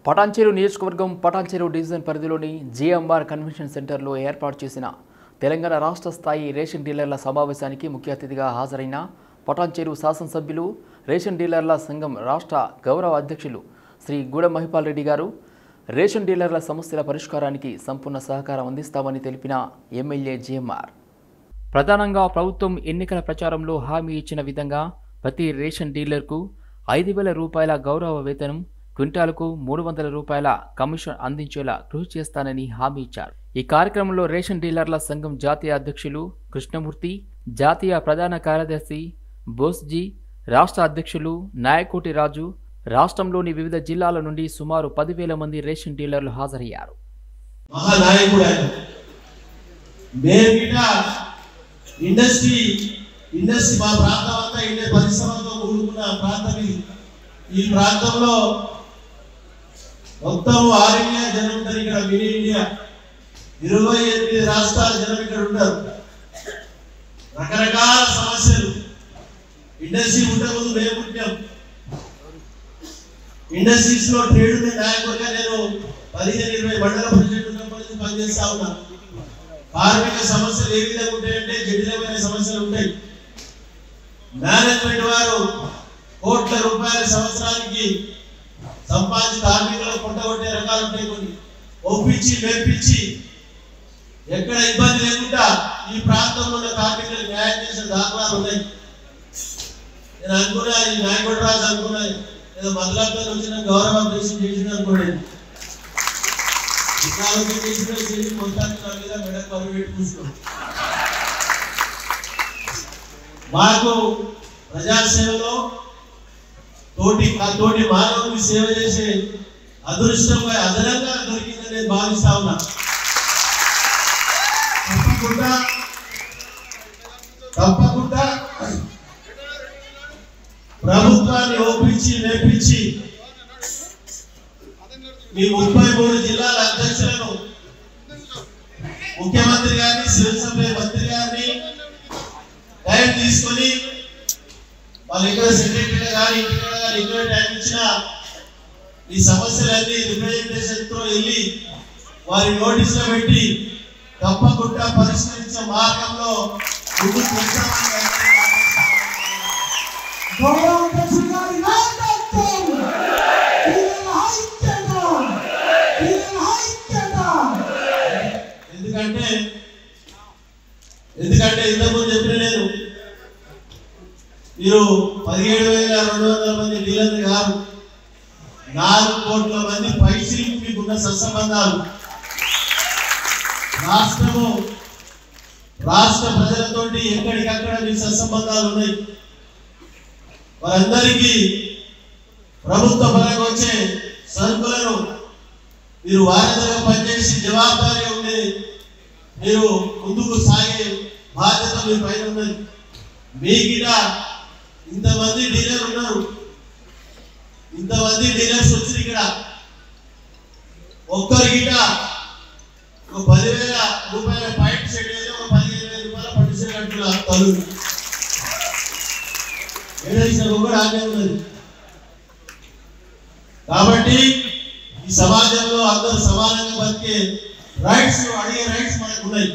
పటాన్చెరు నియోజకవర్గం పటాన్చెరు డివిజన్ పరిధిలోని GMR convention సెంటర్లో ఏర్పాటు చేసిన తెలంగాణ రాష్ట్ర స్థాయి రేషన్ డీలర్ల సమావేశానికి ముఖ్య అతిథిగా హాజరైన పటాన్చెరు శాసనసభ్యులు రేషన్ డీలర్ల సంఘం రాష్ట్ర గౌరవ అధ్యక్షులు శ్రీ గూడ మహిపాల్ రెడ్డి గారు రేషన్ డీలర్ల సమస్యల పరిష్కారానికి సంపూర్ణ సహకారం అందిస్తామని తెలిపిన ఎమ్మెల్యే జిఎంఆర్ ప్రధానంగా ప్రభుత్వం ఎన్నికల ప్రచారంలో హామీ ఇచ్చిన విధంగా ప్రతి రేషన్ డీలర్కు 5,000 రూపాయల గౌరవ వేతనం క్వింటాలకు 300 రూపాయల కమిషన్ అందించేలా కృషి చేస్తానని హామీ ఇచ్చారు। ఈ కార్యక్రమంలో రేషన్ డీలర్ల సంఘం జాతీయ అధ్యక్షులు కృష్ణమూర్తి, జాతీయ ప్రధాన కార్యదర్శి బోస్జీ, రాష్ట్ర అధ్యక్షులు నాయకోటి రాజు, రాష్ట్రంలోని వివిధ జిల్లాల నుండి సుమారు 10,000 మంది రేషన్ డీలర్లు హాజరయ్యారు। ఇండస్ట్రీ మా ప్రాంతం అంతా ఇండే పరిశ్రమతో కూడుకున్న ప్రాంతం ఈ ప్రాంతంలో మొత్తం ఆల్ ఇండియా జనం ఉంటారు। ఇక్కడ మినీ ఇండియా 28 రాష్ట్రాల జనం ఇక్కడ ఉంటారు। రకరకాల సమస్యలు ఇండస్ట్రీ ఉండకూడదు మేము పుట్టాం। ఇండస్ట్రీస్ లో ట్రేడ్ నాయకుడిగా నేను 15-20 మండల ప్రెసిడెంట్ ఉన్నప్పటి పనిచేస్తా ఉన్నా। కార్మిక సమస్యలు ఏ విధంగా ఉంటాయంటే జటిలమైన సమస్యలు ఉంటాయి। మేనేజ్మెంట్ వారు కోట్ల రూపాయల సంవత్సరానికి సంపాదించి కార్మికులకు పొట్టగొట్టే రకాలు ఉంటాయి। కొన్ని ఒప్పించి మెప్పించి ఎక్కడ ఇబ్బంది లేకుండా ఈ ప్రాంతంలో ఉన్న కార్మికులకు న్యాయం చేసిన దాఖలాలు ఉన్నాయి। నేను అనుకున్నా ఈ నాయకుడు రాజు అనుకున్నా ఏదో మధులాతో వచ్చిన గౌరవ అభివృద్ధి చేసిన అనుకోండి మాకు ప్రజాసేవలో తోటి మానవుడికి సేవ చేసే అదృష్టంగా అదనంగా దొరికిందని నేను భావిస్తా ఉన్నా। తప్పకుండా ప్రభుత్వాన్ని ఒప్పించి నేర్పించి మీ 33 జిల్లాల అధ్యక్షులను ముఖ్యమంత్రి గారిని సివిల్ సప్లై మంత్రి గారిని టైం తీసుకొని వాళ్ళు ఇక్కడ సెక్రటరీ గారి ఇక్కడ టైం ఇచ్చిన ఈ సమస్యలన్నీ రిప్రజెంటేషన్ తో వెళ్ళి వారి నోటీస్ లో పెట్టి తప్పకుండా పరిష్కరించే మార్గంలో ముందుకు వెళ్తామని ఎందుకంటే ఇంతకుముందు చెప్పిన నేను మీరు 17,200 మంది డీలర్లు కాదు, 4 కోట్ల మంది పైసలు మీకున్న సత్సంబంధాలు రాష్ట్ర ప్రజలతోటి ఎక్కడికక్కడ మీ సత్సంబంధాలు ఉన్నాయి। వారందరికీ ప్రభుత్వ పరంగా వచ్చే సరుకులను మీరు వారిగా పనిచేసి జవాబారి ఉండి మీరు ముందుకు సాగే బాధ్యత మీ పైన ఉన్నది। మీ గిట ఇంతమంది డీలర్ ఉన్నారు, ఇంతమంది డీలర్స్ వచ్చి ఇక్కడ ఒక్కరి గిట ఒక 10,000 రూపాయల పాయింట్ సెట్ అయితే ఒక 15,000 రూపాయల పట్టు సెట్ అంటున్నా తల్లు ఏదైనా కూడా ఆగే ఉన్నది। కాబట్టి ఈ సమాజంలో అందరూ సమానంగా బతికే రైట్స్ అడిగే రైట్స్ మనకు ఉన్నాయి।